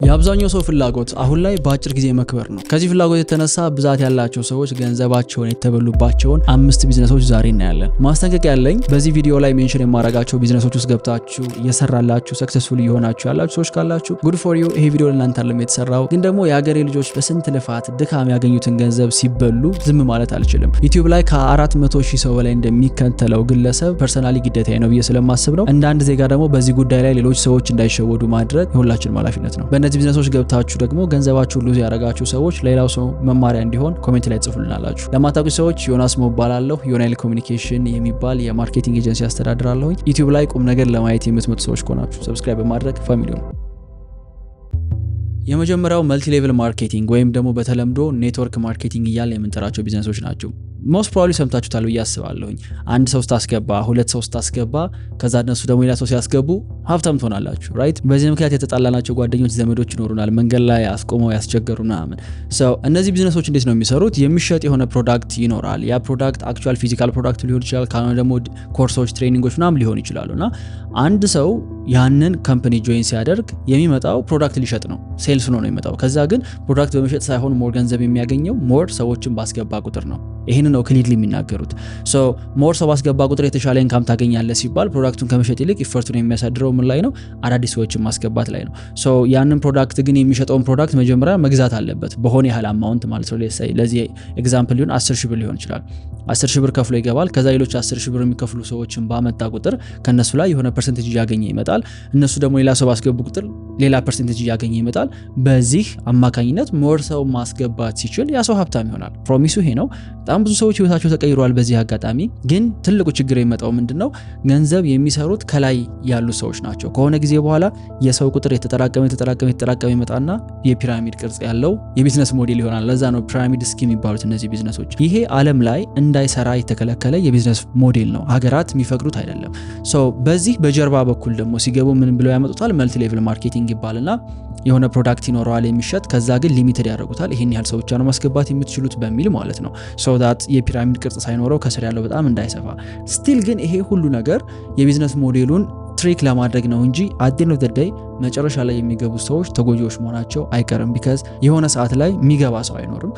የአብዛኛው ሰው ፍላጎት አሁን ላይ በአጭር ጊዜ መክበር ነው። ከዚህ ፍላጎት የተነሳ ብዛት ያላቸው ሰዎች ገንዘባቸውን የተበሉባቸውን 5 ቢዝነሶች ዛሬ እናያለን። ማስጠንቀቂያ ያለኝ በዚህ ቪዲዮ ላይ ሜንሽን የማረጋቸው ቢዝነሶች ውስጥ ገብታችሁ እየሰራላችሁ ሰክሰስፉል እየሆናችሁ ያላችሁ ሰዎች ካላችሁ ጉድ ፎር ዩ። ይሄ ቪዲዮ ለእናንተ አይደለም የተሰራው፣ ግን ደግሞ የሀገሬ ልጆች በስንት ልፋት ድካም ያገኙትን ገንዘብ ሲበሉ ዝም ማለት አልችልም። ዩቲዩብ ላይ ከ400,000 ሰው በላይ እንደሚከተለው ግለሰብ ፐርሰናሊ ግዴታዬ ነው ብዬ ስለማስብ ነው። እንደ አንድ ዜጋ ደግሞ በዚህ ጉዳይ ላይ ሌሎች ሰዎች እንዳይሸወዱ ማድረግ የሁላችንም ኃላፊነት ነው። በእነዚህ ቢዝነሶች ገብታችሁ ደግሞ ገንዘባችሁን ሉዝ ያደረጋችሁ ሰዎች ሌላው ሰው መማሪያ እንዲሆን ኮሜንት ላይ ጽፉልናላችሁ። ለማታውቁ ሰዎች ዮናስ ሞባላለሁ። ዮናይል ኮሚኒኬሽን የሚባል የማርኬቲንግ ኤጀንሲ አስተዳድራለሁ። ዩቲዩብ ላይ ቁም ነገር ለማየት የምትመጡ ሰዎች ከሆናችሁ ሰብስክራይብ በማድረግ ፋሚሊ ነው። የመጀመሪያው መልቲ ሌቭል ማርኬቲንግ ወይም ደግሞ በተለምዶ ኔትወርክ ማርኬቲንግ እያልን የምንጠራቸው ቢዝነሶች ናቸው። ሞስት ፕሮባብሊ ሰምታችሁታል ብዬ አስባለሁኝ። አንድ ሰው ስታስገባ፣ 2 ሰው ስታስገባ፣ ከዛ እነሱ ደግሞ ሌላ ሰው ሲያስገቡ ሀብታም ትሆናላችሁ ራይት። በዚህ ምክንያት የተጣላናቸው ጓደኞች፣ ዘመዶች ይኖሩናል፣ መንገድ ላይ አስቆመው ያስቸገሩና ምናምን። እነዚህ ቢዝነሶች እንዴት ነው የሚሰሩት? የሚሸጥ የሆነ ፕሮዳክት ይኖራል። ያ ፕሮዳክት አክቹዋል ፊዚካል ፕሮዳክት ሊሆን ይችላል፣ ካልሆነ ደግሞ ኮርሶች፣ ትሬኒንጎች ምናምን ሊሆን ይችላሉና አንድ ሰው ያንን ካምፓኒ ጆይን ሲያደርግ የሚመጣው ፕሮዳክት ሊሸጥ ነው፣ ሴልስ ነው የሚመጣው። ከዛ ግን ፕሮዳክት በመሸጥ ሳይሆን ሞር ገንዘብ የሚያገኘው ሞር ሰዎችን ባስገባ ቁጥር ነው። ይሄን ነው ክሊርሊ የሚናገሩት። ሞር ሰው ባስገባ ቁጥር የተሻለ ኢንካም ታገኛለህ ሲባል ፕሮዳክቱን ከመሸጥ ይልቅ ኢፈርቱን የሚያሳድረው ምን ላይ ነው? አዳዲስ ሰዎችን ማስገባት ላይ ነው። ያንን ፕሮዳክት ግን የሚሸጠውን ፕሮዳክት መጀመሪያ መግዛት አለበት በሆነ ያህል አማውንት ማለት ነው። ለዚህ ኤግዛምፕል ሊሆን 10,000 ብር ሊሆን ይችላል። 10,000 ብር ከፍሎ ይገባል። ከዛ ሌሎች 10,000 ብር የሚከፍሉ ሰዎችን ባመጣ ቁጥር ከነሱ ላይ የሆነ ፐርሰንቴጅ እያገኘ ይመጣል። እነሱ ደግሞ ሌላ ሰው ባስገቡ ቁጥር ሌላ ፐርሰንቴጅ እያገኘ ይመጣል። በዚህ አማካኝነት ሞር ሰው ማስገባት ሲችል ያ ሰው ሀብታም ይሆናል። ፕሮሚሱ ይሄ ነው። በጣም ብዙ ሰዎች ህይወታቸው ተቀይሯል በዚህ አጋጣሚ። ግን ትልቁ ችግር የሚመጣው ምንድነው? ገንዘብ የሚሰሩት ከላይ ያሉ ሰዎች ናቸው። ከሆነ ጊዜ በኋላ የሰው ቁጥር የተጠራቀመ ይመጣና የፒራሚድ ቅርጽ ያለው የቢዝነስ ሞዴል ይሆናል። ለዛ ነው ፒራሚድ ስኪም የሚባሉት እነዚህ ቢዝነሶች። ይሄ ዓለም ላይ እንዳይሰራ የተከለከለ የቢዝነስ ሞዴል ነው። ሀገራት የሚፈቅዱት አይደለም። በዚህ በጀርባ በኩል ደግሞ ሲገቡ ምን ብለው ያመጡታል? መልቲ ሌቭል ማርኬቲንግ ይባልና የሆነ ፕሮዳክት ይኖረዋል የሚሸጥ፣ ከዛ ግን ሊሚትድ ያደርጉታል። ይሄን ያህል ሰው ብቻ ነው ማስገባት የምትችሉት በሚል ማለት ነው። ዳት የፒራሚድ ቅርጽ ሳይኖረው ከስር ያለው በጣም እንዳይሰፋ። ስቲል ግን ይሄ ሁሉ ነገር የቢዝነስ ሞዴሉን ትሪክ ለማድረግ ነው እንጂ አዴን ኦፍ ዘ ዴይ መጨረሻ ላይ የሚገቡ ሰዎች ተጎጂዎች መሆናቸው አይቀርም። ቢካዝ የሆነ ሰዓት ላይ የሚገባ ሰው አይኖርም።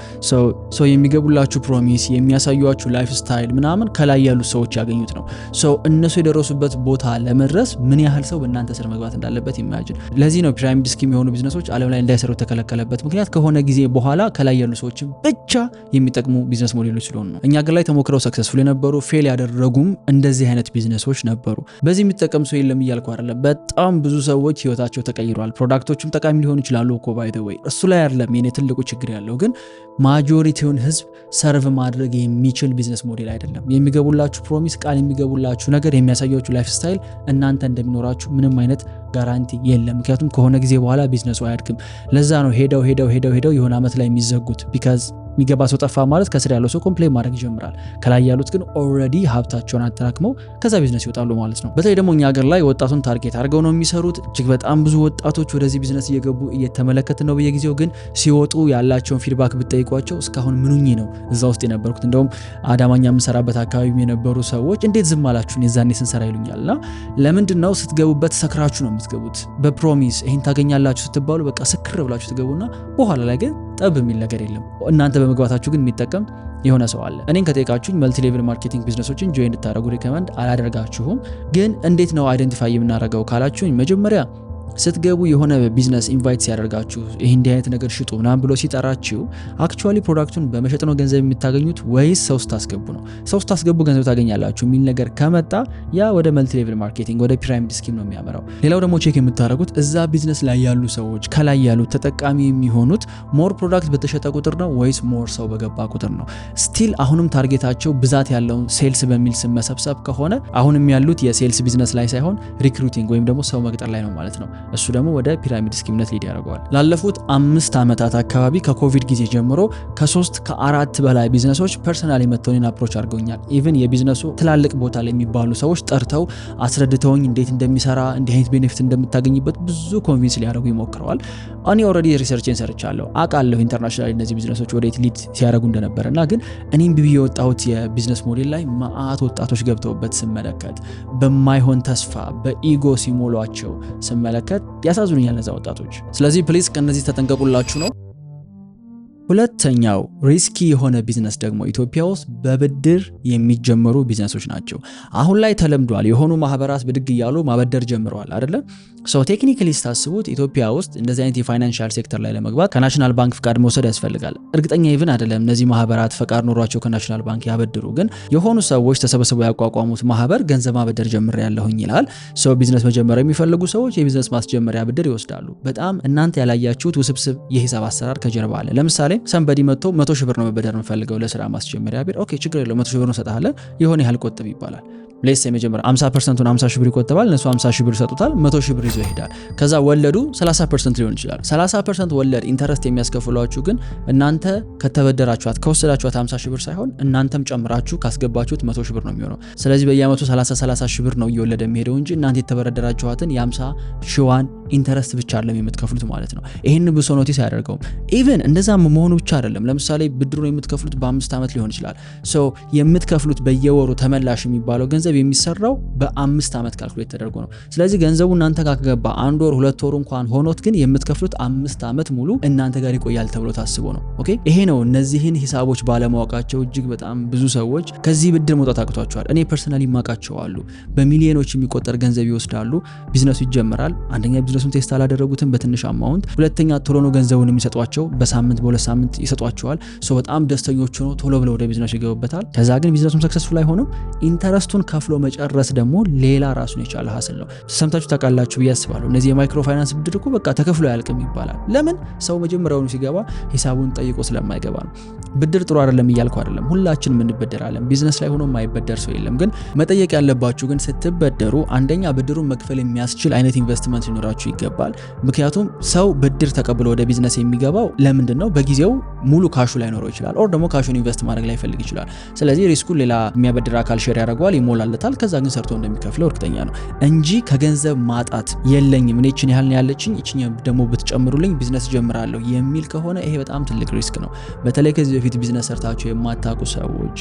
የሚገቡላችሁ ፕሮሚስ፣ የሚያሳዩአችሁ ላይፍ ስታይል ምናምን ከላይ ያሉ ሰዎች ያገኙት ነው። እነሱ የደረሱበት ቦታ ለመድረስ ምን ያህል ሰው በእናንተ ስር መግባት እንዳለበት ኢማጂን። ለዚህ ነው ፒራሚድ ስኪም የሆኑ ቢዝነሶች ዓለም ላይ እንዳይሰሩ የተከለከለበት ምክንያት ከሆነ ጊዜ በኋላ ከላይ ያሉ ሰዎችን ብቻ የሚጠቅሙ ቢዝነስ ሞዴሎች ስለሆኑ ነው። እኛ ግን ላይ ተሞክረው ሰክሰስፉል የነበሩ ፌል ያደረጉም እንደዚህ አይነት ቢዝነሶች ነበሩ። በዚህ የሚጠቀም ሰው የለም እያልኩ አይደለም። በጣም ብዙ ሰዎች ህይወታቸው ተቀይሯል። ፕሮዳክቶችም ጠቃሚ ሊሆኑ ይችላሉ እኮ ባይ ዘ ወይ። እሱ ላይ አይደለም የኔ ትልቁ ችግር ያለው፣ ግን ማጆሪቲውን ህዝብ ሰርቭ ማድረግ የሚችል ቢዝነስ ሞዴል አይደለም። የሚገቡላችሁ ፕሮሚስ፣ ቃል የሚገቡላችሁ ነገር፣ የሚያሳያችሁ ላይፍ ስታይል እናንተ እንደሚኖራችሁ ምንም አይነት ጋራንቲ የለም። ምክንያቱም ከሆነ ጊዜ በኋላ ቢዝነሱ አያድግም። ለዛ ነው ሄደው የሆነ አመት ላይ የሚዘጉት። ቢካዝ የሚገባ ሰው ጠፋ ማለት ከስር ያለው ሰው ኮምፕሌን ማድረግ ይጀምራል። ከላይ ያሉት ግን ኦልሬዲ ሀብታቸውን አጠራክመው ከዛ ቢዝነስ ይወጣሉ ማለት ነው። በተለይ ደግሞ እኛ ሀገር ላይ ወጣቱን ታርጌት አድርገው ነው የሚሰሩት። እጅግ በጣም ብዙ ወጣቶች ወደዚህ ቢዝነስ እየገቡ እየተመለከትን ነው በየጊዜው። ግን ሲወጡ ያላቸውን ፊድባክ ብትጠይቋቸው እስካሁን ምኑኝ ነው እዛ ውስጥ የነበርኩት። እንደውም አዳማኛ የምሰራበት አካባቢ የነበሩ ሰዎች እንዴት ዝም አላችሁን የዛኔ ስንሰራ ይሉኛልና፣ ለምንድን ነው ስትገቡበት ሰክራችሁ ነው የምትገቡት? በፕሮሚስ ይሄን ታገኛላችሁ ስትባሉ በቃ ስክር ብላችሁ ትገቡና በኋላ ላይ ግን ጠብ የሚል ነገር የለም። እናንተ በመግባታችሁ ግን የሚጠቀም የሆነ ሰው አለ። እኔን ከጠይቃችሁኝ መልቲ ሌቭል ማርኬቲንግ ቢዝነሶችን ጆይን እንድታደርጉ ሪከመንድ አላደርጋችሁም። ግን እንዴት ነው አይደንቲፋይ የምናደርገው ካላችሁኝ፣ መጀመሪያ ስትገቡ የሆነ ቢዝነስ ኢንቫይት ሲያደርጋችሁ ይሄ እንዲህ አይነት ነገር ሽጡ ምናምን ብሎ ሲጠራችሁ አክቹአሊ ፕሮዳክቱን በመሸጥ ነው ገንዘብ የምታገኙት ወይስ ሰው ስታስገቡ ነው? ሰው ስታስገቡ ገንዘብ ታገኛላችሁ የሚል ነገር ከመጣ ያ ወደ መልቲ ሌቭል ማርኬቲንግ ወደ ፒራሚድ ስኪም ነው የሚያመራው። ሌላው ደግሞ ቼክ የምታደርጉት እዛ ቢዝነስ ላይ ያሉ ሰዎች ከላይ ያሉት ተጠቃሚ የሚሆኑት ሞር ፕሮዳክት በተሸጠ ቁጥር ነው ወይስ ሞር ሰው በገባ ቁጥር ነው? ስቲል አሁንም ታርጌታቸው ብዛት ያለውን ሴልስ በሚል ስም መሰብሰብ ከሆነ አሁንም ያሉት የሴልስ ቢዝነስ ላይ ሳይሆን ሪክሩቲንግ ወይም ደግሞ ሰው መቅጠር ላይ ነው ማለት ነው። እሱ ደግሞ ወደ ፒራሚድ ስኪምነት ሊድ ያደርገዋል። ላለፉት 5 ዓመታት አካባቢ ከኮቪድ ጊዜ ጀምሮ ከ3 ከ4 በላይ ቢዝነሶች ፐርሰናሊ መተውኝን አፕሮች አድርገውኛል። ኢቭን የቢዝነሱ ትላልቅ ቦታ ላይ የሚባሉ ሰዎች ጠርተው አስረድተውኝ እንዴት እንደሚሰራ እንዲህ አይነት ቤኔፊት እንደምታገኝበት ብዙ ኮንቪንስ ሊያደርጉ ይሞክረዋል። እኔ ኦልሬዲ ሪሰርችን ሰርቻለሁ፣ አውቃለሁ ኢንተርናሽናል እነዚህ ቢዝነሶች ወዴት ሊድ ሲያደርጉ እንደነበረና ግን እኔም ቢቢ የወጣሁት የቢዝነስ ሞዴል ላይ ማአት ወጣቶች ገብተውበት ስመለከት በማይሆን ተስፋ በኢጎ ሲሞሏቸው ስመለከት ስመለከት ያሳዝኑኛል እነዛ ወጣቶች። ስለዚህ ፕሊዝ ከነዚህ ተጠንቀቁላችሁ ነው። ሁለተኛው ሪስኪ የሆነ ቢዝነስ ደግሞ ኢትዮጵያ ውስጥ በብድር የሚጀመሩ ቢዝነሶች ናቸው። አሁን ላይ ተለምዷል። የሆኑ ማህበራት ብድግ እያሉ ማበደር ጀምረዋል አይደለ? ቴክኒካሊ ስታስቡት ኢትዮጵያ ውስጥ እንደዚህ አይነት የፋይናንሻል ሴክተር ላይ ለመግባት ከናሽናል ባንክ ፍቃድ መውሰድ ያስፈልጋል። እርግጠኛ ይብን አይደለም እነዚህ ማህበራት ፍቃድ ኖሯቸው ከናሽናል ባንክ ያበድሩ፣ ግን የሆኑ ሰዎች ተሰብስበው ያቋቋሙት ማህበር ገንዘብ ማበደር ጀምሬያለሁኝ ይላል። ቢዝነስ መጀመር የሚፈልጉ ሰዎች የቢዝነስ ማስጀመሪያ ብድር ይወስዳሉ። በጣም እናንተ ያላያችሁት ውስብስብ የሂሳብ አሰራር ከጀርባ አለ። ለምሳሌ ሰንበዲ መጥቶ 100 ሺህ ብር ነው መበደር የምፈልገው ለስራ ማስጀመሪያ ቢል፣ ኦኬ ችግር የለው 100 ሺህ ብር ነው ሰጣለን፣ የሆነ ያህል ቆጥብ ይባላል። ሌስ የመጀመሪያ 50%ን 50 ሺህ ብር ይቆጥባል፣ እነሱ 50 ሺህ ብር ይሰጡታል፣ 100 ሺህ ብር ይዞ ይሄዳል። ከዛ ወለዱ 30% ሊሆን ይችላል። 30% ወለድ ኢንተረስት የሚያስከፍሏችሁ ግን እናንተ ከተበደራችኋት ከወሰዳችኋት 50 ሺህ ብር ሳይሆን እናንተም ጨምራችሁ ካስገባችሁት 100 ሺህ ብር ነው የሚሆነው። ስለዚህ በየአመቱ 30 ሺህ ብር ነው እየወለደ የሚሄደው እንጂ እናንተ የተበረደራችኋትን የ50 ሺዋን ኢንተረስት ብቻ አይደለም የምትከፍሉት ማለት ነው። ይሄን ብዙ ኖቲስ አያደርገውም። ኢቭን እንደዛ መሆኑ ብቻ አይደለም። ለምሳሌ ብድሩን የምትከፍሉት በ5 አመት ሊሆን ይችላል። የምትከፍሉት በየወሩ ተመላሽ የሚባለው ገንዘብ የሚሰራው በ5 አመት ካልኩሌት ተደርጎ ነው። ስለዚህ ገንዘቡ እናንተ ጋር ከገባ 1 ወር 2 ወር እንኳን ሆኖት ግን የምትከፍሉት 5 አመት ሙሉ እናንተ ጋር ይቆያል ተብሎ ታስቦ ነው። ኦኬ ይሄ ነው። እነዚህን ሂሳቦች ባለማወቃቸው እጅግ በጣም ብዙ ሰዎች ከዚህ ብድር መውጣት አቅቷቸዋል። እኔ ፐርሰናሊ ማቃቸው አሉ። በሚሊዮኖች የሚቆጠር ገንዘብ ይወስዳሉ። ቢዝነሱ ይጀምራል። አንደኛ ቢዝነሱን ቴስት አላደረጉትም በትንሽ አማውንት፣ ሁለተኛ ቶሎ ነው ገንዘቡን የሚሰጧቸው፣ በሳምንት በ2 ሳምንት ይሰጧቸዋል። በጣም ደስተኞች ሆነው ቶሎ ብለው ወደ ቢዝነሱ ይገቡበታል። ከዛ ግን ቢዝነሱን ሰክሰስፉል አይሆንም። ኢንተረስቱን ከፍሎ መጨረስ ደግሞ ሌላ ራሱን የቻለ ሀስል ነው። ሰምታችሁ ታውቃላችሁ ብዬ አስባለሁ። እነዚህ የማይክሮ ፋይናንስ ብድር እኮ በቃ ተከፍሎ ያልቅም ይባላል። ለምን? ሰው መጀመሪያውኑ ሲገባ ሂሳቡን ጠይቆ ስለማይገባ ነው። ብድር ጥሩ አይደለም እያልኩ አይደለም። ሁላችንም እንበደራለን። ቢዝነስ ላይ ሆኖ የማይበደር ሰው የለም። ግን መጠየቅ ያለባችሁ ግን ስትበደሩ አንደኛ ብድሩን መክፈል የሚያስችል አይነት ኢንቨስትመንት ሊኖራችሁ ይገባል። ምክንያቱም ሰው ብድር ተቀብሎ ወደ ቢዝነስ የሚገባው ለምንድን ነው? በጊዜው ሙሉ ካሹ ላይ ኖረው ይችላል፣ ኦር ደግሞ ካሹን ኢንቨስት ማድረግ ላይ ፈልግ ይችላል። ስለዚህ ሪስኩን ሌላ የሚያበድር አካል ሼር ያደርገዋል፣ ይሞላለታል። ከዛ ግን ሰርቶ እንደሚከፍለው እርግጠኛ ነው እንጂ ከገንዘብ ማጣት የለኝም እኔ እችን ያህል ያለችኝ እችን ደግሞ ብትጨምሩልኝ ቢዝነስ ጀምራለሁ የሚል ከሆነ ይሄ በጣም ትልቅ ሪስክ ነው። በተለይ ከዚህ በፊት ቢዝነስ ሰርታችሁ የማታውቁ ሰዎች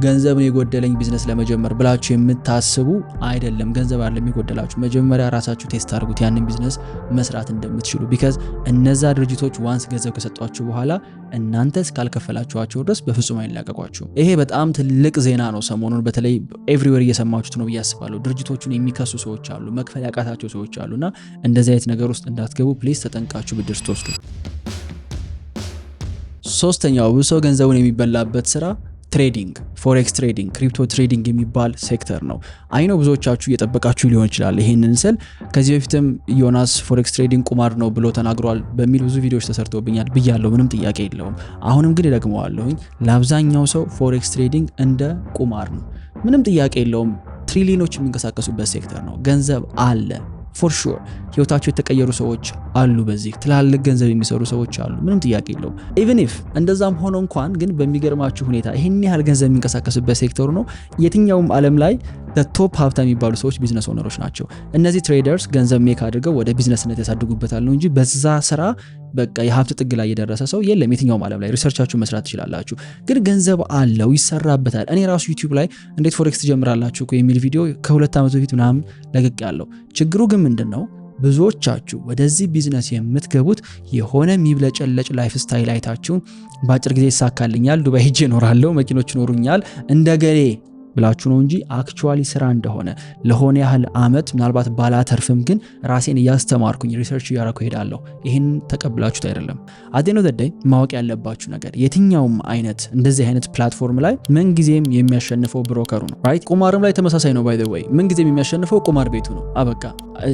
ገንዘብ ነው የጎደለኝ ቢዝነስ ለመጀመር ብላችሁ የምታስቡ አይደለም። ገንዘብ አይደለም የጎደላችሁ። መጀመሪያ ራሳችሁ ቴስት አድርጉት ያንን ቢዝነስ መስራት እንደምትችሉ። ቢካዝ እነዛ ድርጅቶች ዋንስ ገንዘብ ከሰጧችሁ በኋላ እናንተ እስካልከፈላችኋቸው ድረስ በፍጹም አይላቀቋችሁ። ይሄ በጣም ትልቅ ዜና ነው። ሰሞኑን በተለይ ኤቭሪዌር እየሰማችሁት ነው ብዬ አስባለሁ። ድርጅቶቹን የሚከሱ ሰዎች አሉ፣ መክፈል ያቃታቸው ሰዎች አሉና እንደዚህ አይነት ነገር ውስጥ እንዳትገቡ ፕሊዝ ተጠንቃችሁ ብድር ስትወስዱ። ሶስተኛው ብዙ ሰው ገንዘቡን የሚበላበት ስራ ትሬዲንግ፣ ፎሬክስ ትሬዲንግ፣ ክሪፕቶ ትሬዲንግ የሚባል ሴክተር ነው። አይኖ ብዙዎቻችሁ እየጠበቃችሁ ሊሆን ይችላል። ይሄንን ስል ከዚህ በፊትም ዮናስ ፎሬክስ ትሬዲንግ ቁማር ነው ብሎ ተናግሯል በሚል ብዙ ቪዲዮዎች ተሰርተውብኛል ብያለሁ። ምንም ጥያቄ የለውም። አሁንም ግን ደግመዋለሁኝ። ለአብዛኛው ሰው ፎሬክስ ትሬዲንግ እንደ ቁማር ነው። ምንም ጥያቄ የለውም። ትሪሊዮኖች የሚንቀሳቀሱበት ሴክተር ነው። ገንዘብ አለ ፎር ሹር። ህይወታቸው የተቀየሩ ሰዎች አሉ። በዚህ ትላልቅ ገንዘብ የሚሰሩ ሰዎች አሉ። ምንም ጥያቄ የለውም። ኢቭን ኢፍ እንደዛም ሆኖ እንኳን ግን በሚገርማችሁ ሁኔታ ይሄን ያህል ገንዘብ የሚንቀሳቀስበት ሴክተሩ ነው። የትኛውም ዓለም ላይ ቶፕ ሀብታም የሚባሉ ሰዎች ቢዝነስ ኦነሮች ናቸው። እነዚህ ትሬደርስ ገንዘብ ሜክ አድርገው ወደ ቢዝነስነት ያሳድጉበታል ነው እንጂ በዛ ስራ በቃ የሀብት ጥግ ላይ የደረሰ ሰው የለም። የትኛውም ዓለም ላይ ሪሰርቻችሁ መስራት ትችላላችሁ። ግን ገንዘብ አለው፣ ይሰራበታል። እኔ ራሱ ዩቲዩብ ላይ እንዴት ፎሬክስ ትጀምራላችሁ የሚል ቪዲዮ ከ2 ዓመት በፊት ምናምን ለቅቅ ያለው። ችግሩ ግን ምንድን ነው? ብዙዎቻችሁ ወደዚህ ቢዝነስ የምትገቡት የሆነ የሚብለጨለጭ ላይፍ ስታይል አይታችሁ በአጭር ጊዜ ይሳካልኛል፣ ዱባይ ሄጄ እኖራለሁ፣ መኪኖች ይኖሩኛል እንደገሌ ብላችሁ ነው እንጂ አክቹአሊ ስራ እንደሆነ ለሆነ ያህል አመት ምናልባት ባላተርፍም ግን ራሴን እያስተማርኩኝ ሪሰርች እያደረኩ ሄዳለሁ። ይሄን ተቀብላችሁት አይደለም። አዴኖ ዘዳይ ማወቅ ያለባችሁ ነገር የትኛውም አይነት እንደዚህ አይነት ፕላትፎርም ላይ ምን ጊዜም የሚያሸንፈው ብሮከሩ ነው። ራይት? ቁማርም ላይ ተመሳሳይ ነው። ባይ ዘ ወይ ምን ጊዜም የሚያሸንፈው ቁማር ቤቱ ነው። አበቃ።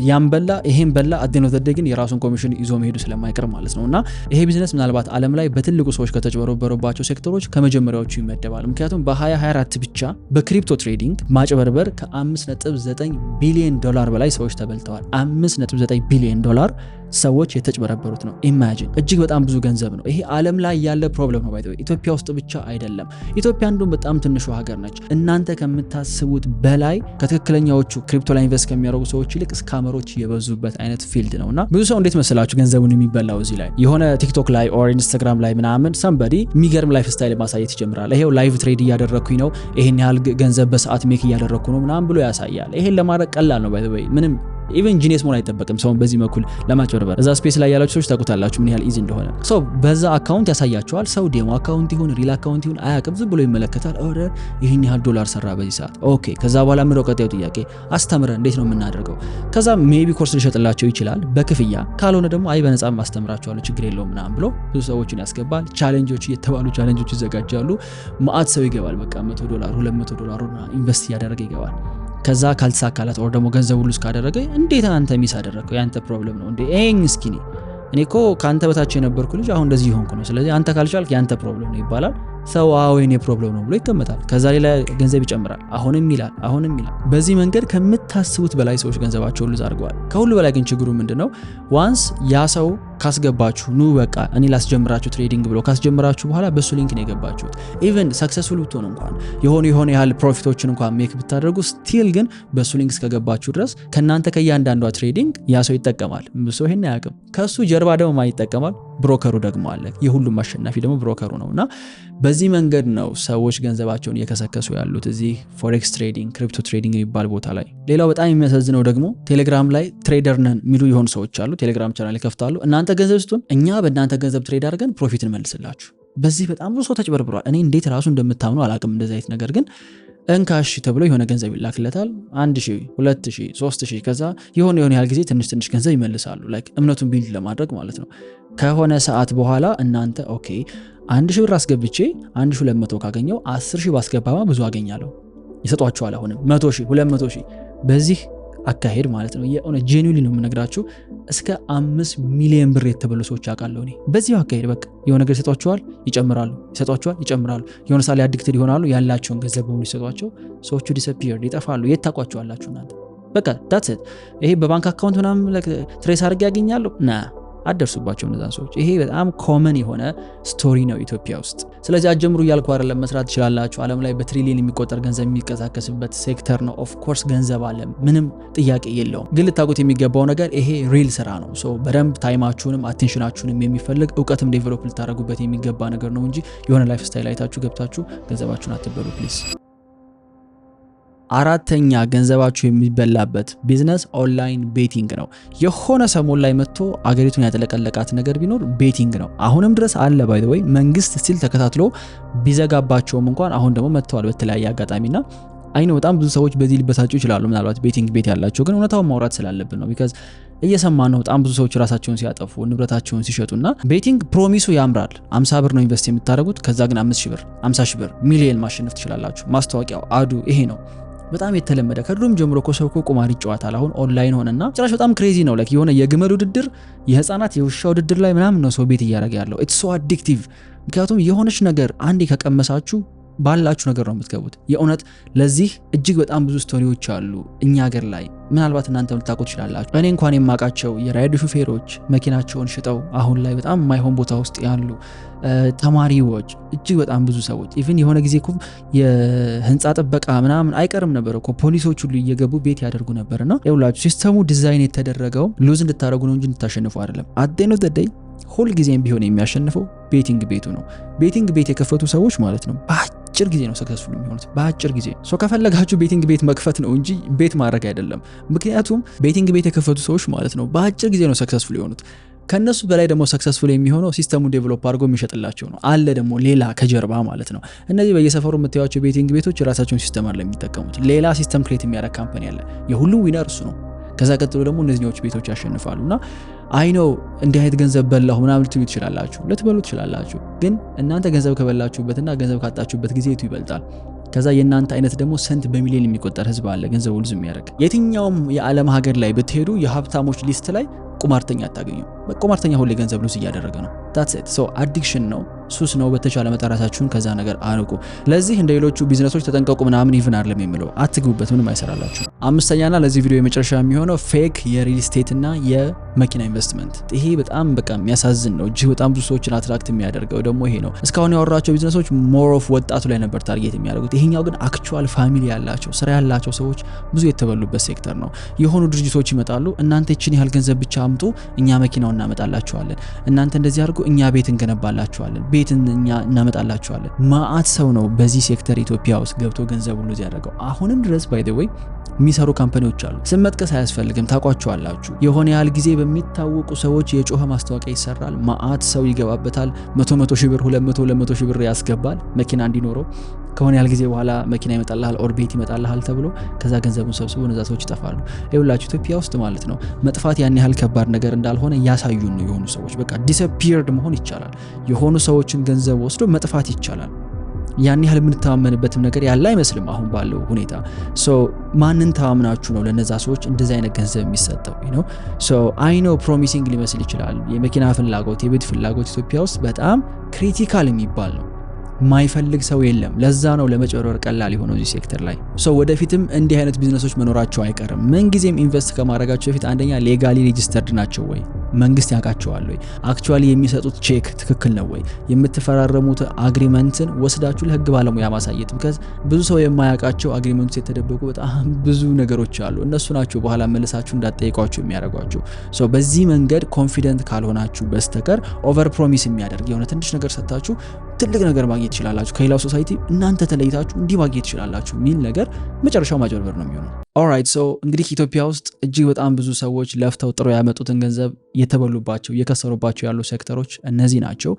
ያም በላ ይሄን በላ። አዴኖ ዘዳይ ግን የራሱን ኮሚሽን ይዞ መሄዱ ስለማይቀር ማለት ነውና ይሄ ቢዝነስ ምናልባት ዓለም ላይ በትልቁ ሰዎች ከተጭበረበሩባቸው ሴክተሮች ከመጀመሪያዎቹ ይመደባል። ምክንያቱም በ2024 ብቻ ክሪፕቶ ትሬዲንግ ማጭበርበር ከ5.9 ቢሊዮን ዶላር በላይ ሰዎች ተበልተዋል። 5.9 ቢሊዮን ዶላር ሰዎች የተጭበረበሩት ነው። ኢማጂን እጅግ በጣም ብዙ ገንዘብ ነው። ይሄ ዓለም ላይ ያለ ፕሮብለም ነው። ባይዘው ኢትዮጵያ ውስጥ ብቻ አይደለም። ኢትዮጵያ አንዱም በጣም ትንሹ ሀገር ነች። እናንተ ከምታስቡት በላይ ከትክክለኛዎቹ ክሪፕቶ ላይ ኢንቨስት ከሚያደርጉ ሰዎች ይልቅ ስካመሮች የበዙበት አይነት ፊልድ ነውና ብዙ ሰው እንዴት መሰላችሁ ገንዘቡን የሚበላው እዚህ ላይ የሆነ ቲክቶክ ላይ ኦር ኢንስታግራም ላይ ምናምን somebody የሚገርም ላይፍ ስታይል ማሳየት ይጀምራል። ይሄው ላይቭ ትሬድ እያደረኩኝ ነው፣ ይሄን ያህል ገንዘብ በሰዓት ሜክ እያደረኩ ነው ምናምን ብሎ ያሳያል። ይሄን ለማድረግ ቀላል ነው። ባይ ዘ ወይ ምንም ኢቨን ጂኒየስ መሆን አይጠበቅም ሰውን በዚህ በኩል ለማጭበርበር። እዛ ስፔስ ላይ ያላችሁ ሰዎች ታውቁታላችሁ ምን ያህል ኢዚ እንደሆነ። ሶ በዛ አካውንት ያሳያቸዋል። ሰው ዴሞ አካውንት ይሁን ሪል አካውንት ይሁን አያውቅም፣ ዝም ብሎ ይመለከታል። ኦረ ይሄን ያህል ዶላር ሰራ በዚህ ሰዓት ኦኬ። ከዛ በኋላ ምንድነው ቀጣዩ ጥያቄ? አስተምረን እንዴት ነው የምናደርገው? ከዛ ሜቢ ኮርስ ሊሸጥላቸው ይችላል በክፍያ፣ ካልሆነ ደግሞ አይ በነፃ ማስተምራቸዋለሁ ችግር የለውም ምናምን ብሎ ብዙ ሰዎችን ያስገባል። ቻሌንጆች እየተባሉ ቻሌንጆች ይዘጋጃሉ። ማአት ሰው ይገባል። በቃ $100 $200 ኢንቨስት ያደረገ ይገባል። ከዛ ካልተሳካላት ኦር ደግሞ ገንዘብ ሁሉ ካደረገ እንዴት አንተ ሚስ አደረከው? ያንተ ፕሮብለም ነው እንዴ? እስኪ እኔ እኮ ካንተ በታች የነበርኩ ልጅ አሁን እንደዚህ ሆንኩ ነው። ስለዚህ አንተ ካልቻልክ ያንተ ፕሮብለም ነው ይባላል። ሰው የኔ ፕሮብለም ነው ብሎ ይቀመጣል። ከዛ ሌላ ገንዘብ ይጨምራል። አሁንም ይላል። በዚህ መንገድ ከምታስቡት በላይ ሰዎች ገንዘባቸውን ሉዝ አድርገዋል። ከሁሉ በላይ ግን ችግሩ ምንድነው? ዋንስ ያ ሰው ካስገባችሁ ኑ በቃ እኔ ላስጀምራችሁ ትሬዲንግ ብሎ ካስጀምራችሁ በኋላ በሱ ሊንክ ነው የገባችሁት። ኢቭን ሰክሰስፉል ብትሆኑ እንኳን የሆነ ያህል ፕሮፊቶችን እንኳን ሜክ ብታደርጉ ስቲል ግን በሱ ሊንክ እስከገባችሁ ድረስ ከናንተ ከያንዳንዷ ትሬዲንግ ያ ሰው ይጠቀማል። ሰው ይሄን አያውቅም። ከሱ ጀርባ ደግሞ ማን ይጠቀማል? ብሮከሩ ደግሞ አለ። የሁሉም አሸናፊ ደግሞ ብሮከሩ ነውና በዚህ መንገድ ነው ሰዎች ገንዘባቸውን እየከሰከሱ ያሉት እዚህ ፎሬክስ ትሬዲንግ፣ ክሪፕቶ ትሬዲንግ የሚባል ቦታ ላይ። ሌላው በጣም የሚያሳዝነው ደግሞ ቴሌግራም ላይ ትሬደር ነን የሚሉ የሆኑ ሰዎች አሉ። ቴሌግራም ቻናል ይከፍታሉ። እናንተ ገንዘብ ስትሆን እኛ በእናንተ ገንዘብ ትሬድ አድርገን ፕሮፊት እንመልስላችሁ። በዚህ በጣም ብዙ ሰው ተጭበርብሯል። እኔ እንዴት ራሱ እንደምታምኑ አላቅም እንደዚህ አይነት ነገር ግን እንካሽ ተብሎ የሆነ ገንዘብ ይላክለታል 1000 2000 3000 ከዛ የሆነ ያህል ጊዜ ትንሽ ገንዘብ ይመልሳሉ። ላይክ እምነቱን ቢልድ ለማድረግ ማለት ነው። ከሆነ ሰዓት በኋላ እናንተ ኦኬ 1000 ብር አስገብቼ 1200 ካገኘው 10000 ባስገባማ ብዙ አገኛለሁ ይሰጧቸዋል። አሁንም 100000 200000 በዚህ አካሄድ ማለት ነው። የሆነ ጄኒዩሊ ነው የምነግራችሁ እስከ 5 ሚሊዮን ብር የተበሉ ሰዎች አውቃለሁ እኔ በዚህ አካሄድ። በቃ የሆነ ነገር ይሰጧቸዋል፣ ይጨምራሉ። የሆነ ሳለ አዲክትድ ይሆናሉ። ያላቸውን ገንዘብ በሙሉ ይሰጧቸው፣ ሰዎቹ ዲስፒር ይጠፋሉ። የት ታውቋቸዋላችሁ እናንተ? በቃ that's it። ይሄ በባንክ አካውንት ምናምን ትሬስ አድርጌ ያገኛሉ አደርሱባቸው እነዛን ሰዎች። ይሄ በጣም ኮመን የሆነ ስቶሪ ነው ኢትዮጵያ ውስጥ። ስለዚህ አጀምሩ እያልኩ አይደለም፣ መስራት ትችላላችሁ። ዓለም ላይ በትሪሊየን የሚቆጠር ገንዘብ የሚንቀሳቀስበት ሴክተር ነው። ኦፍ ኮርስ ገንዘብ አለ፣ ምንም ጥያቄ የለውም። ግን ልታውቁት የሚገባው ነገር ይሄ ሪል ስራ ነው። ሶ በደንብ ታይማችሁንም አቴንሽናችሁንም የሚፈልግ እውቀትም ዴቨሎፕ ልታደርጉበት የሚገባ ነገር ነው እንጂ የሆነ ላይፍ ስታይል አይታችሁ ገብታችሁ ገንዘባችሁን አትበሉ ፕሊዝ። አራተኛ ገንዘባችሁ የሚበላበት ቢዝነስ ኦንላይን ቤቲንግ ነው። የሆነ ሰሞን ላይ መጥቶ አገሪቱን ያጠለቀለቃት ነገር ቢኖር ቤቲንግ ነው። አሁንም ድረስ አለ። ባይ ዘ ወይ መንግስት ስቲል ተከታትሎ ቢዘጋባቸውም እንኳን አሁን ደግሞ መጥተዋል በተለያየ አጋጣሚና አይኖ በጣም ብዙ ሰዎች በዚህ ሊበሳጩ ይችላሉ። ምናልባት ቤቲንግ ቤት ያላቸው ግን እውነታውን ማውራት ስላለብን ነው። ቢካዝ እየሰማን ነው በጣም ብዙ ሰዎች ራሳቸውን ሲያጠፉ ንብረታቸውን ሲሸጡና ቤቲንግ ፕሮሚሱ ያምራል። 50 ብር ነው ኢንቨስት የምታደርጉት ከዛ ግን 5000 ብር 50000 ብር ሚሊዮን ማሸነፍ ትችላላችሁ። ማስታወቂያው አዱ ይሄ ነው። በጣም የተለመደ ከድሮም ጀምሮ ሰው ቁማር ይጫወታል። አሁን ኦንላይን ሆነና ጭራሽ በጣም ክሬዚ ነው። ላይክ የሆነ የግመል ውድድር፣ የህፃናት የውሻ ውድድር ላይ ምናምን ነው ሰው ቤት እያደረገ ያለው። ኢትስ ሶ አዲክቲቭ። ምክንያቱም የሆነች ነገር አንዴ ከቀመሳችሁ ባላችሁ ነገር ነው የምትገቡት። የእውነት ለዚህ እጅግ በጣም ብዙ ስቶሪዎች አሉ እኛ ሀገር ላይ። ምናልባት እናንተ ልታውቁ ትችላላችሁ። እኔ እንኳን የማውቃቸው የራይድ ሹፌሮች መኪናቸውን ሽጠው አሁን ላይ በጣም የማይሆን ቦታ ውስጥ ያሉ ተማሪዎች፣ እጅግ በጣም ብዙ ሰዎች ኢቭን የሆነ ጊዜ እኮ የህንፃ ጥበቃ ምናምን አይቀርም ነበር እኮ ፖሊሶች ሁሉ እየገቡ ቤት ያደርጉ ነበርና ይኸውላችሁ ሲስተሙ ዲዛይን የተደረገው ሉዝ እንድታደርጉ ነው እንጂ እንድታሸንፉ አይደለም። አት ዘ ኤንድ ኦፍ ዘ ዴይ ሁል ጊዜም ቢሆን የሚያሸንፈው ቤቲንግ ቤቱ ነው። ቤቲንግ ቤት የከፈቱ ሰዎች ማለት ነው በአጭር ጊዜ ነው ሰክሰስፉል የሚሆኑት። በአጭር ጊዜ ሶ ከፈለጋችሁ ቤቲንግ ቤት መክፈት ነው እንጂ ቤት ማድረግ አይደለም። ምክንያቱም ቤቲንግ ቤት የከፈቱ ሰዎች ማለት ነው በአጭር ጊዜ ነው ሰክሰስፉል የሆኑት። ከነሱ በላይ ደግሞ ሰክሰስፉል የሚሆነው ሲስተሙ ዴቨሎፕ አድርጎ የሚሸጥላቸው ነው። አለ ደግሞ ሌላ ከጀርባ ማለት ነው። እነዚህ በየሰፈሩ የምታዩቸው ቤቲንግ ቤቶች የራሳቸውን ሲስተም አለ የሚጠቀሙት። ሌላ ሲስተም ክሬት የሚያደርግ ካምፓኒ አለ። የሁሉም ዊነር እሱ ነው። ከዛ ቀጥሎ ደግሞ እነዚህኞቹ ቤቶች ያሸንፋሉና አይ ነው እንዲህ አይነት ገንዘብ በላሁ ምናምን ልትሉ ትችላላችሁ። ግን እናንተ ገንዘብ ከበላችሁበትና ገንዘብ ካጣችሁበት ጊዜ የቱ ይበልጣል? ከዛ የእናንተ አይነት ደግሞ ስንት በሚሊዮን የሚቆጠር ህዝብ አለ ገንዘቡ ሉዝ የሚያደርግ። የትኛውም የዓለም ሀገር ላይ ብትሄዱ የሀብታሞች ሊስት ላይ ቁማርተኛ አታገኙ። ቁማርተኛ ሁሌ ገንዘብ ሉዝ እያደረገ ነው። that's it so addiction ነው፣ ሱስ ነው። በተቻለ መጠን ራሳችሁን ከዛ ነገር አርቁ። ለዚህ እንደ ሌሎቹ ቢዝነሶች ተጠንቀቁ ምናምን ኢቭን አይደለም የሚለው አትግቡበት፣ ምንም አይሰራላችሁ። አምስተኛና ለዚህ ቪዲዮ የመጨረሻ የሚሆነው ፌክ የሪል ስቴት እና የመኪና ኢንቨስትመንት። ይሄ በጣም በቃ የሚያሳዝን ነው። እጅግ በጣም ብዙ ሰዎችን አትራክት የሚያደርገው ደግሞ ይሄ ነው። እስካሁን ያወራቸው ቢዝነሶች ሞር ኦፍ ወጣቱ ላይ ነበር ታርጌት የሚያደርጉት። ይሄኛው ግን አክቹዋል ፋሚሊ ያላቸው ስራ ያላቸው ሰዎች ብዙ የተበሉበት ሴክተር ነው። የሆኑ ድርጅቶች ይመጣሉ፣ እናንተ እቺን ያህል ገንዘብ ብቻ አምጡ፣ እኛ መኪናውን እናመጣላችኋለን፣ እናንተ እንደዚህ አድርጉ፣ እኛ ቤት እንገነባላችኋለን፣ ቤትን እኛ እናመጣላችኋለን። ማአት ሰው ነው በዚህ ሴክተር ኢትዮጵያ ውስጥ ገብቶ ገንዘብ ሁሉ ያደረገው። አሁንም ድረስ ባይ ዘ ወይ የሚሰሩ ካምፓኒዎች አሉ። ስም መጥቀስ አያስፈልግም፣ ታውቋቸዋላችሁ። የሆነ ያህል ጊዜ በሚታወቁ ሰዎች የጮኸ ማስታወቂያ ይሰራል። ማአት ሰው ይገባበታል። 100 ሺህ ብር 200 ሺህ ብር ያስገባል መኪና እንዲኖረው። ከሆነ ያህል ጊዜ በኋላ መኪና ይመጣልሃል ኦር ቤት ይመጣልሃል ተብሎ ከዛ ገንዘቡን ሰብስቦ እነዛ ሰዎች ይጠፋሉ። ይኸውላችሁ ኢትዮጵያ ውስጥ ማለት ነው መጥፋት ያን ያህል ከባድ ነገር እንዳልሆነ ያሳዩን ነው የሆኑ ሰዎች። በቃ ዲስአፒርድ መሆን ይቻላል። የሆኑ ሰዎችን ገንዘብ ወስዶ መጥፋት ይቻላል። ያን ያህል የምንተማመንበትም ነገር ያለ አይመስልም አሁን ባለው ሁኔታ። ማንን ተማምናችሁ ነው ለነዛ ሰዎች እንደዚህ አይነት ገንዘብ የሚሰጠው? አይ ኖ ፕሮሚሲንግ ሊመስል ይችላል። የመኪና ፍላጎት፣ የቤት ፍላጎት ኢትዮጵያ ውስጥ በጣም ክሪቲካል የሚባል ነው። ማይፈልግ ሰው የለም። ለዛ ነው ለመጨረር ቀላል የሆነው እዚህ ሴክተር ላይ። ወደፊትም እንዲህ አይነት ቢዝነሶች መኖራቸው አይቀርም። ምንጊዜም ኢንቨስት ከማድረጋቸው በፊት አንደኛ ሌጋሊ ሬጂስተርድ ናቸው ወይ? መንግስት ያውቃቸዋል ወይ? አክቹአሊ የሚሰጡት ቼክ ትክክል ነው ወይ? የምትፈራረሙት አግሪመንትን ወስዳችሁ ለህግ ባለሙያ ማሳየት። because ብዙ ሰው የማያውቃቸው አግሪመንቶች የተደበቁ በጣም ብዙ ነገሮች አሉ። እነሱ ናቸው በኋላ መልሳችሁ እንዳትጠይቋቸው የሚያደርጓቸው። በዚህ መንገድ ኮንፊደንት ካልሆናችሁ በስተቀር ኦቨር ፕሮሚስ የሚያደርግ የሆነ ትንሽ ነገር ሰጣችሁ ትልቅ ነገር ማግኘት ትችላላችሁ፣ ከሌላው ሶሳይቲ እናንተ ተለይታችሁ እንዲህ ማግኘት ትችላላችሁ የሚል ነገር መጨረሻው ማጭበርበር ነው የሚሆነው። ኦልራይት እንግዲህ ኢትዮጵያ ውስጥ እጅግ በጣም ብዙ ሰዎች ለፍተው ጥሮ ያመጡትን ገንዘብ የተበሉባቸው እየከሰሩባቸው ያሉ ሴክተሮች እነዚህ ናቸው።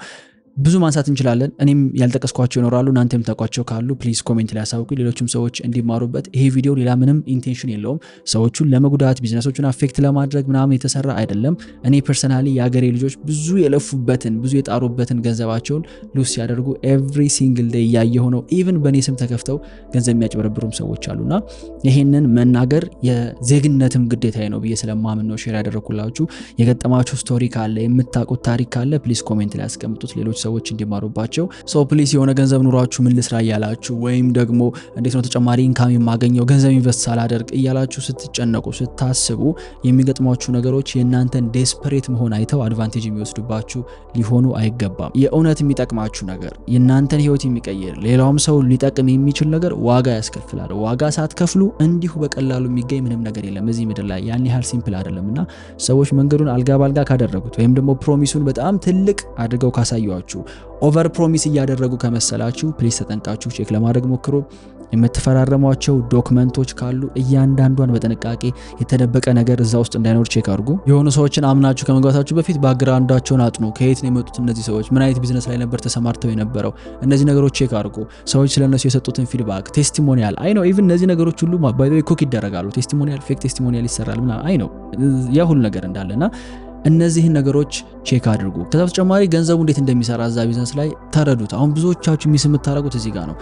ብዙ ማንሳት እንችላለን። እኔም ያልጠቀስኳቸው ይኖራሉ። እናንተም ታውቋቸው ካሉ ፕሊዝ ኮሜንት ላይ አሳውቁኝ፣ ሌሎችም ሰዎች እንዲማሩበት። ይሄ ቪዲዮ ሌላ ምንም ኢንቴንሽን የለውም ሰዎቹን ለመጉዳት ቢዝነሶቹን አፌክት ለማድረግ ምናምን የተሰራ አይደለም። እኔ ፐርሰናሊ የሀገሬ ልጆች ብዙ የለፉበትን ብዙ የጣሩበትን ገንዘባቸውን ሉስ ሲያደርጉ ኤቭሪ ሲንግል ዴይ እያየሁ ነው። ኢቭን በእኔ ስም ተከፍተው ገንዘብ የሚያጭበረብሩም ሰዎች አሉና ይሄንን መናገር የዜግነትም ግዴታዬ ነው ብዬ ስለማምን ነው ሼር ያደረኩላችሁ። የገጠማችሁ ስቶሪ ካለ የምታውቁት ታሪክ ካለ ፕሊዝ ኮሜንት ላይ አስቀምጡት፣ ሌሎች ሰዎች እንዲማሩባቸው። ፕሊስ የሆነ ገንዘብ ኑሯችሁ ምን ልስራ እያላችሁ ወይም ደግሞ እንዴት ነው ተጨማሪ ኢንካም የማገኘው ገንዘብ ኢንቨስት ሳላደርግ እያላችሁ ስትጨነቁ ስታስቡ የሚገጥሟችሁ ነገሮች የእናንተን ዴስፐሬት መሆን አይተው አድቫንቴጅ የሚወስዱባችሁ ሊሆኑ አይገባም። የእውነት የሚጠቅማችሁ ነገር የእናንተን ህይወት የሚቀይር ሌላውም ሰው ሊጠቅም የሚችል ነገር ዋጋ ያስከፍላል። ዋጋ ሳትከፍሉ እንዲሁ በቀላሉ የሚገኝ ምንም ነገር የለም እዚህ ምድር ላይ። ያን ያህል ሲምፕል አይደለምና ሰዎች መንገዱን አልጋ ባልጋ ካደረጉት ወይም ደግሞ ፕሮሚሱን በጣም ትልቅ አድርገው ካሳዩአችሁ ኦቨር ፕሮሚስ እያደረጉ ከመሰላችሁ ፕሊስ ተጠንቃችሁ ቼክ ለማድረግ ሞክሩ። የምትፈራረሟቸው ዶክመንቶች ካሉ እያንዳንዷን በጥንቃቄ የተደበቀ ነገር እዛ ውስጥ እንዳይኖር ቼክ አድርጉ። የሆኑ ሰዎችን አምናችሁ ከመግባታችሁ በፊት ባክግራውንዳቸውን አጥኑ። ከየት ነው የመጡት እነዚህ ሰዎች? ምን አይነት ቢዝነስ ላይ ነበር ተሰማርተው የነበረው? እነዚህ ነገሮች ቼክ አድርጉ። ሰዎች ስለነሱ የሰጡትን ፊድባክ፣ ቴስቲሞኒያል አይ ነው ኢቭን እነዚህ ነገሮች ሁሉ ባይ ዘ ዌይ ኩክ ይደረጋሉ። ቴስቲሞኒያል ፌክ ቴስቲሞኒያል ይሰራል ምናምን አይ ነው ያ ሁሉ ነገር እንዳለና እነዚህን ነገሮች ቼክ አድርጉ። ከዛ በተጨማሪ ገንዘቡ እንዴት እንደሚሰራ እዛ ቢዝነስ ላይ ተረዱት። አሁን ብዙዎቻችሁ ሚስ የምታደርጉት እዚህ ጋር ነው።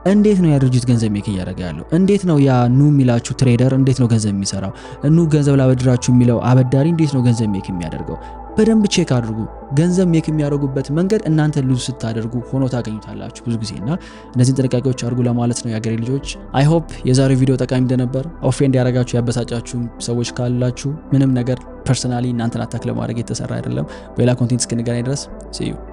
እንዴት ነው ያ ድርጅት ገንዘብ ሜክ እያደረገ ያለው? እንዴት ነው ያ ኑ የሚላችሁ ትሬደር እንዴት ነው ገንዘብ የሚሰራው? ኑ ገንዘብ ላበድራችሁ የሚለው አበዳሪ እንዴት ነው ገንዘብ ሜክ የሚያደርገው? በደንብ ቼክ አድርጉ። ገንዘብ ሜክ የሚያደርጉበት መንገድ እናንተ ሉዝ ስታደርጉ ሆኖ ታገኙታላችሁ ብዙ ጊዜና እነዚህን ጥንቃቄዎች አድርጉ ለማለት ነው የሀገሬ ልጆች። አይ ሆፕ የዛሬው ቪዲዮ ጠቃሚ እንደነበር። ኦፌንድ ያደረጋችሁ ያበሳጫችሁ ሰዎች ካላችሁ ምንም ነገር ፐርሰናሊ እናንተን አታክ ለማድረግ የተሰራ አይደለም። በሌላ ኮንቴንት እስክንገናኝ ድረስ see you